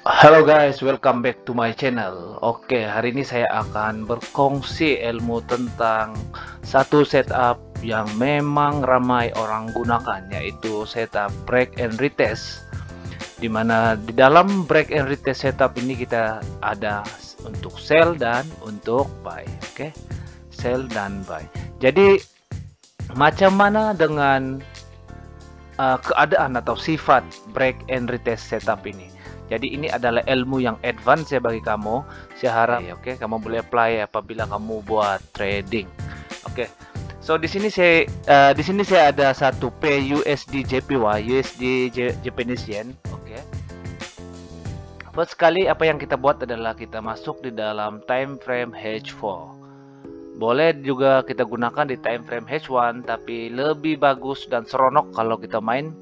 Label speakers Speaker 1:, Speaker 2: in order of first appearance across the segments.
Speaker 1: Halo guys, welcome back to my channel. Oke, hari ini saya akan berkongsi ilmu tentang satu setup yang memang ramai orang gunakan, yaitu setup break and retest. Dimana di dalam break and retest setup ini kita ada untuk sell dan untuk buy. Oke, sell dan buy. Jadi macam mana dengan keadaan atau sifat break and retest setup ini? Jadi ini adalah ilmu yang advance ya bagi kamu. Saya harap oke, kamu boleh apply apabila kamu buat trading. Oke. So di sini saya ada satu PUSD JPY, USD Japanese Yen. Oke. First sekali apa yang kita buat adalah kita masuk di dalam time frame H4. Boleh juga kita gunakan di time frame H1, tapi lebih bagus dan seronok kalau kita main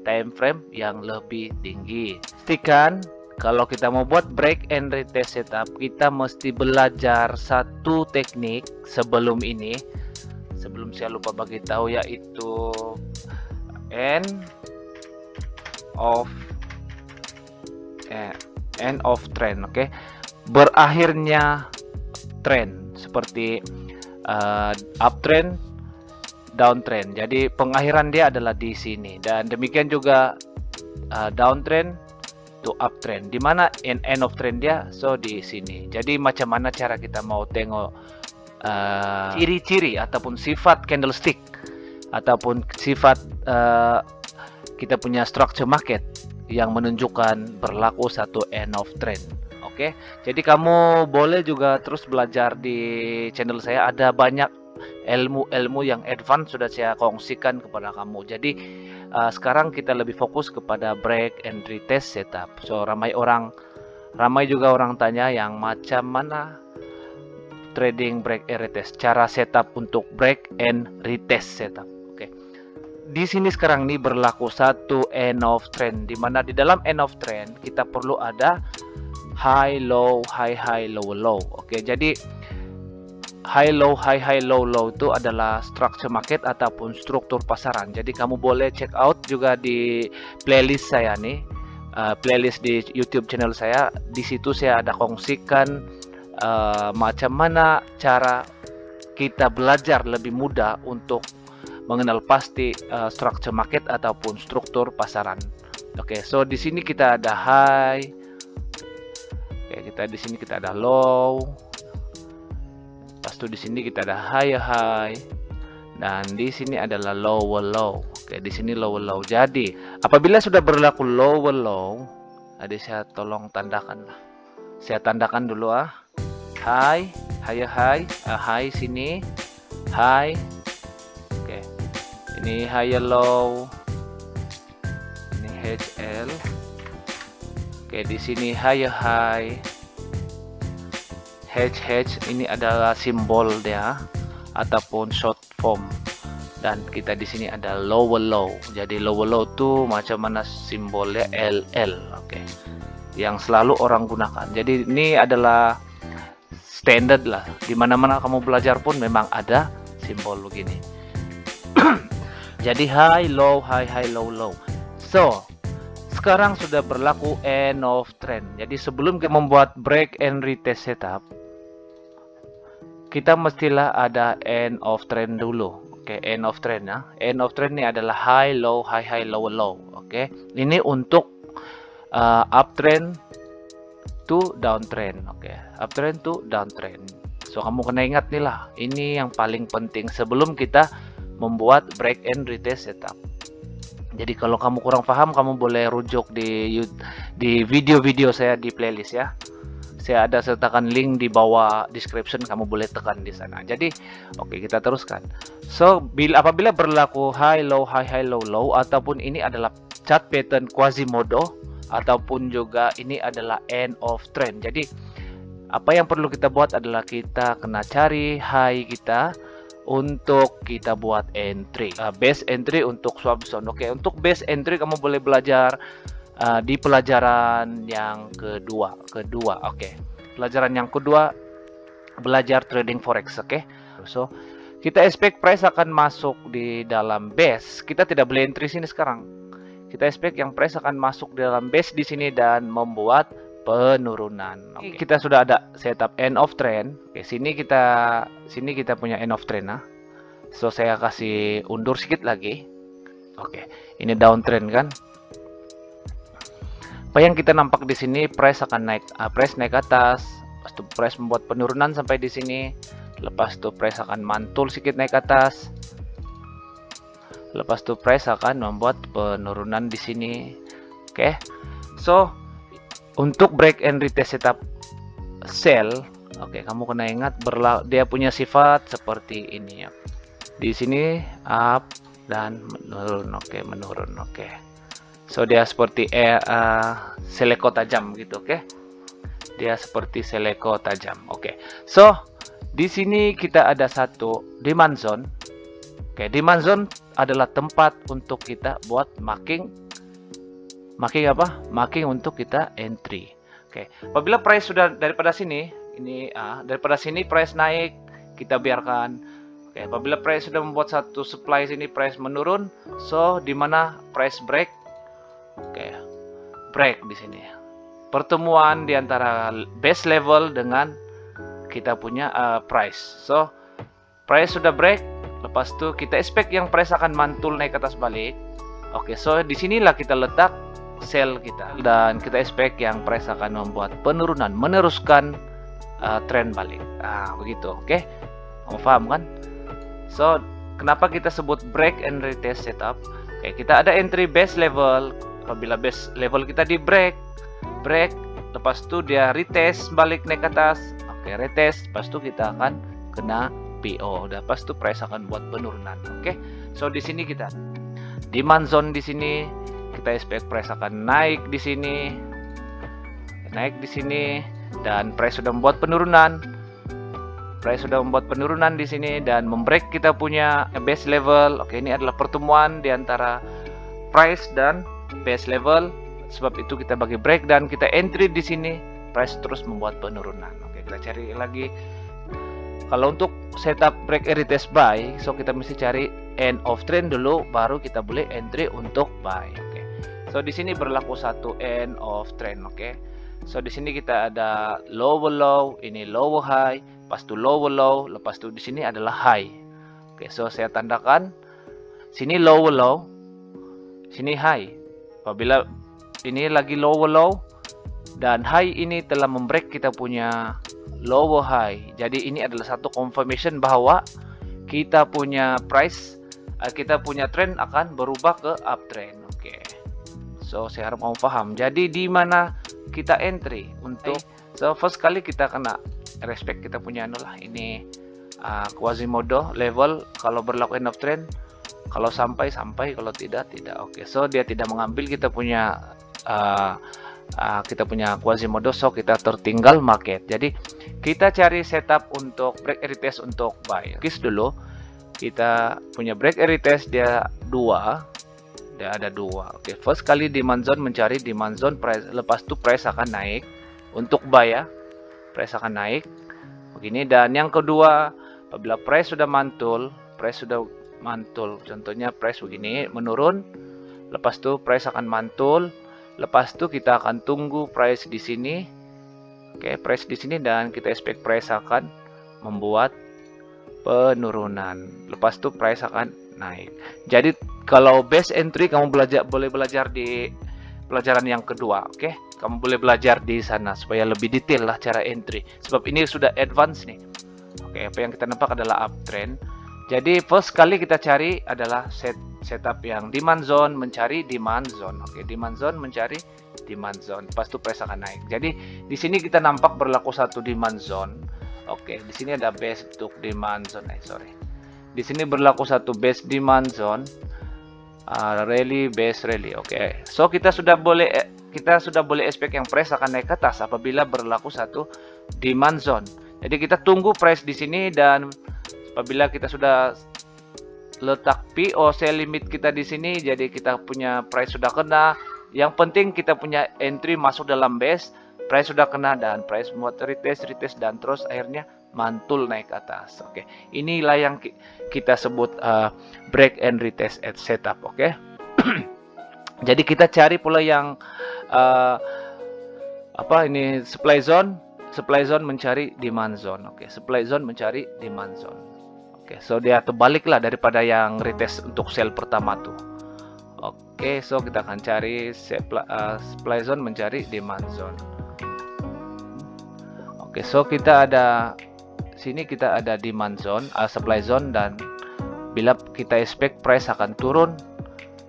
Speaker 1: time frame yang lebih tinggi. Pastikan kalau kita mau buat break and retest setup, kita mesti belajar satu teknik sebelum ini. Sebelum saya lupa bagi tahu, yaitu end of trend. Oke, berakhirnya trend seperti uptrend, downtrend. Jadi pengakhiran dia adalah di sini, dan demikian juga downtrend to uptrend, dimana end of trend dia di sini. Jadi macam mana cara kita mau tengok ciri-ciri ataupun sifat candlestick ataupun sifat kita punya structure market yang menunjukkan berlaku satu end of trend. Oke, jadi kamu boleh juga terus belajar di channel saya. Ada banyak ilmu-ilmu yang advance sudah saya kongsikan kepada kamu. Jadi sekarang kita lebih fokus kepada break and retest setup. So ramai juga orang tanya yang macam mana trading break and retest, cara setup untuk break and retest setup. Oke. Di sini sekarang ini berlaku satu end of trend, di mana di dalam end of trend kita perlu ada high low high high low low. Oke, jadi high low itu adalah structure market ataupun struktur pasaran. Jadi kamu boleh check out juga di playlist saya nih, playlist di YouTube channel saya. Di situ saya ada kongsikan macam mana cara kita belajar lebih mudah untuk mengenal pasti structure market ataupun struktur pasaran. Oke, so di sini kita ada high. Oke, di sini kita ada low. Pas itu di sini kita ada high, dan di sini adalah low. Oke, di sini low. Jadi apabila sudah berlaku low, tadi saya tolong tandakan lah. Saya tandakan dulu high sini, high. Oke, ini high low, ini HL. Oke, di sini high. HH ini adalah simbol dia ataupun short form, dan kita di sini ada low. Jadi low itu macam mana simbolnya LL. Oke, yang selalu orang gunakan. Jadi ini adalah standard lah, dimana-mana kamu belajar pun memang ada simbol begini. Jadi high low. So sekarang sudah berlaku end of trend. Jadi sebelum kita membuat break and retest setup, kita mestilah ada end of trend dulu. Oke, end of trend ya. End of trend ini adalah high low. Oke, ini untuk uptrend to downtrend. Oke, uptrend to downtrend. So kamu kena ingat nih lah, ini yang paling penting sebelum kita membuat break and retest setup. Jadi kalau kamu kurang paham, kamu boleh rujuk di video-video saya di playlist ya. Saya ada sertakan link di bawah description, kamu boleh tekan di sana. Jadi oke, kita teruskan. So apabila berlaku high low ataupun ini adalah chart pattern Quasimodo, ataupun juga ini adalah end of trend. Jadi apa yang perlu kita buat adalah kita kena cari high kita untuk kita buat entry, base entry untuk swap zone. Oke, untuk base entry kamu boleh belajar di pelajaran yang kedua. Oke, pelajaran yang kedua, belajar trading forex. Oke, so kita expect price akan masuk di dalam base. Kita tidak boleh entry sini sekarang. kita expect yang price akan masuk dalam base di sini dan membuat penurunan. Oke. Kita sudah ada setup end of trend. Oke, sini kita punya end of trend. Nah. So saya kasih undur sedikit lagi. Oke, ini downtrend kan. Apa yang kita nampak di sini, price akan naik, price naik atas, lepas itu price membuat penurunan sampai di sini, lepas itu price akan mantul sedikit naik atas, lepas itu price akan membuat penurunan di sini. Oke, so untuk break and retest setup sell, oke, kamu kena ingat dia punya sifat seperti ini ya. Di sini up dan menurun, oke, menurun, oke. So dia seperti seleko tajam gitu, oke. Dia seperti seleko tajam, oke. So di sini kita ada satu demand zone. Oke, demand zone adalah tempat untuk kita buat marking apa? Marking untuk kita entry. Oke, apabila price sudah daripada sini, daripada sini price naik, kita biarkan. Oke, apabila price sudah membuat satu supply sini price menurun, so di mana price break? Oke, break di sini. Pertemuan di antara base level dengan kita punya price. So price sudah break, lepas itu kita expect yang price akan mantul naik ke atas balik. Oke, so di sinilah kita letak sell kita dan kita expect yang price akan membuat penurunan, meneruskan trend balik. Begitu, oke? Kamu paham kan? So kenapa kita sebut break and retest setup? Oke, kita ada entry base level. Apabila base level kita di break, lepas itu dia retest balik naik ke atas. Oke, retest, lepas itu kita akan kena PO. Udah, lepas itu price akan buat penurunan. Oke, so di sini kita demand zone di sini. Kita expect price akan naik di sini, dan price sudah membuat penurunan. Price sudah membuat penurunan di sini dan membreak kita punya base level. Oke, ini adalah pertemuan di antara price dan base level. Sebab itu kita bagi break dan kita entry di sini. Price terus membuat penurunan. Oke, kita cari lagi. Kalau untuk setup break and retest buy, so kita mesti cari end of trend dulu, baru kita boleh entry untuk buy. Oke. So di sini berlaku satu end of trend, oke. So di sini kita ada lower low, ini lower high, pas itu lower low, lepas itu di sini adalah high. Oke, so saya tandakan sini lower low, sini high. Apabila ini lagi lower low dan high ini telah membreak kita punya lower high. Jadi ini adalah satu confirmation bahwa kita punya price, kita punya trend akan berubah ke uptrend. Oke. So saya harap kamu paham. Jadi di mana kita entry untuk first kali kita kena respect kita punya ini Quasimodo level. Kalau berlaku end of trend, kalau sampai, kalau tidak. Oke. So dia tidak mengambil kita punya Quasimodo, so kita tertinggal market. Jadi kita cari setup untuk break and retest untuk buy. Kis dulu. Kita punya break and retest dia ada dua. Oke, first kali demand zone, mencari demand zone price, lepas itu price akan naik untuk buy ya. Price akan naik begini, dan yang kedua apabila price sudah mantul, contohnya price begini menurun, lepas itu price akan mantul, lepas itu kita akan tunggu price di sini. Oke, price di sini dan kita expect price akan membuat penurunan. Lepas itu price akan naik. Jadi kalau base entry kamu boleh belajar di pelajaran yang kedua, oke? Kamu boleh belajar di sana supaya lebih detail lah cara entry. Sebab ini sudah advance nih. Oke, apa yang kita nampak adalah uptrend. Jadi first kali kita cari adalah setup yang demand zone, mencari demand zone. Oke, demand zone mencari demand zone. Lepas itu price akan naik. Jadi di sini kita nampak berlaku satu demand zone. Oke, di sini ada base untuk demand zone. Di sini berlaku satu base demand zone, rally base rally. Oke, so kita sudah boleh expect yang price akan naik ke atas apabila berlaku satu demand zone. Jadi kita tunggu price di sini, dan apabila kita sudah letak PO sell limit kita di sini, jadi kita punya price sudah kena. Yang penting kita punya entry masuk dalam base, price sudah kena dan price membuat retest dan terus akhirnya mantul naik ke atas. Oke, inilah yang kita sebut break and retest at setup. Oke. Jadi kita cari pula yang apa ini, supply zone mencari demand zone. Oke, supply zone mencari demand zone. Oke, so dia terbalik lah daripada yang retest untuk sell pertama tuh. Oke, so kita akan cari supply zone mencari demand zone. Oke, so kita ada sini, kita ada demand zone, supply zone, dan bila kita expect price akan turun.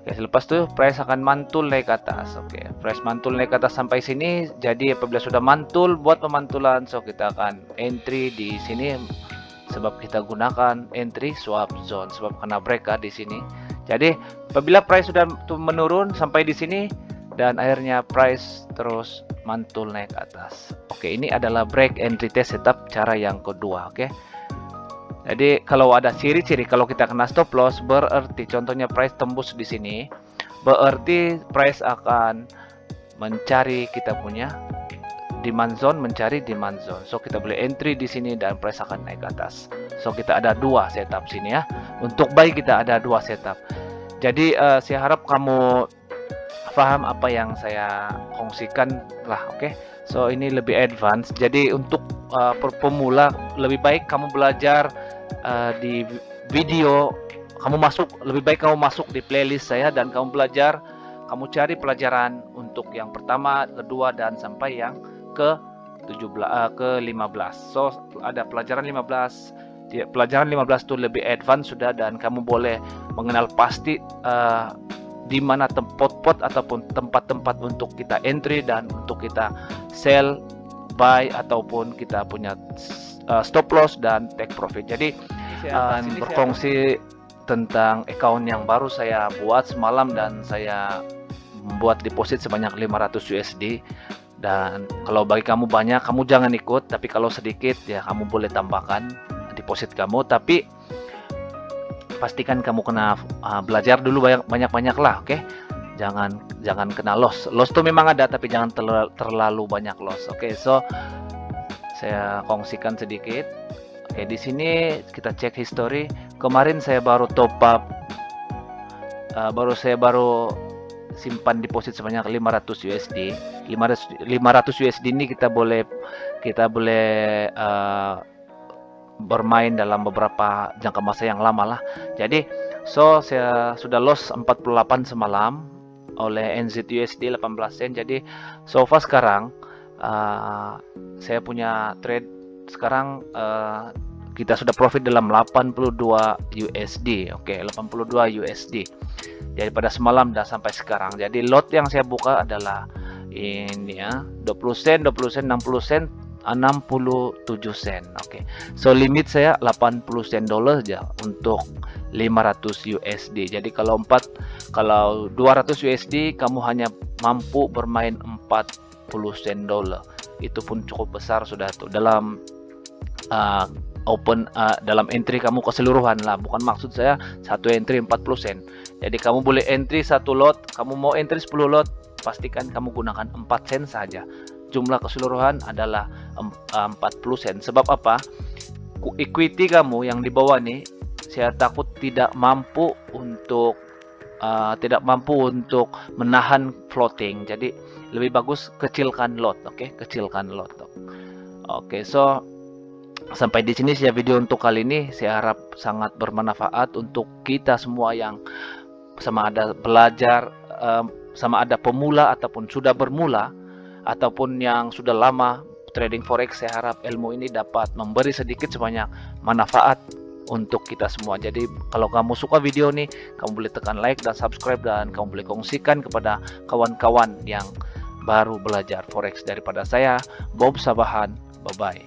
Speaker 1: Oke, selepas itu price akan mantul naik ke atas. Oke, price mantul naik ke atas sampai sini. Jadi apabila sudah mantul, buat pemantulan, so kita akan entry di sini, sebab kita gunakan entry swap zone sebab kena break di sini. Jadi apabila price sudah menurun sampai di sini dan akhirnya price terus mantul naik ke atas. Oke, ini adalah break and retest setup cara yang kedua. Oke. Jadi kalau ada ciri-ciri kalau kita kena stop loss, berarti contohnya price tembus di sini, berarti price akan mencari kita punya demand zone, mencari demand zone. So kita boleh entry di sini dan price akan naik ke atas. So kita ada dua setup sini ya. Untuk buy kita ada dua setup. Jadi saya harap kamu paham apa yang saya kongsikan lah. Oke. So ini lebih advance. Jadi untuk pemula lebih baik kamu belajar di video, lebih baik kamu masuk di playlist saya dan kamu belajar, kamu cari pelajaran untuk yang pertama, kedua, dan sampai yang ke 15. So ada pelajaran 15. Pelajaran 15 itu lebih advance sudah, dan kamu boleh mengenal pasti di mana pot-pot ataupun tempat-tempat untuk kita entry dan untuk kita sell, buy, ataupun kita punya stop loss dan take profit. Jadi saya akan berkongsi tentang account yang baru saya buat semalam, dan saya membuat deposit sebanyak 500 USD. Dan kalau bagi kamu banyak, kamu jangan ikut, tapi kalau sedikit ya kamu boleh tambahkan deposit kamu, tapi pastikan kamu kena belajar dulu banyak-banyak lah. Oke. Jangan kena loss. Loss tuh memang ada, tapi jangan terlalu banyak loss. Oke, so saya kongsikan sedikit. Oke, di sini kita cek history. Kemarin saya baru top up, baru simpan deposit sebanyak 500 USD. 500 USD ini kita boleh bermain dalam beberapa jangka masa yang lama lah. Jadi so saya sudah loss 48 semalam oleh NZUSD 18 sen. Jadi so far sekarang saya punya trade sekarang, kita sudah profit dalam 82 USD. Oke, 82 USD. Jadi pada semalam dan sampai sekarang. Jadi lot yang saya buka adalah ini ya, 20 sen, 60 sen, 67 sen. Oke. So limit saya 80 sen dolar aja untuk 500 USD. Jadi kalau 200 USD kamu hanya mampu bermain 40 sen dolar. Itu pun cukup besar sudah tuh dalam dalam entry kamu keseluruhan lah. Bukan maksud saya satu entry 40 sen. Jadi kamu boleh entry satu lot, kamu mau entry 10 lot, pastikan kamu gunakan 4 sen saja. Jumlah keseluruhan adalah 40 sen. Sebab apa? Equity kamu yang di bawah nih, saya takut tidak mampu untuk menahan floating. Jadi lebih bagus kecilkan lot. Oke, kecilkan lot. Oke, so sampai di sini saja video untuk kali ini. Saya harap sangat bermanfaat untuk kita semua yang sama ada belajar, sama ada pemula ataupun sudah bermula, ataupun yang sudah lama trading forex. Saya harap ilmu ini dapat memberi sedikit sebanyak manfaat untuk kita semua. Jadi kalau kamu suka video ini, kamu boleh tekan like dan subscribe, dan kamu boleh kongsikan kepada kawan-kawan yang baru belajar forex. Daripada saya, Bob Sabahan, bye bye.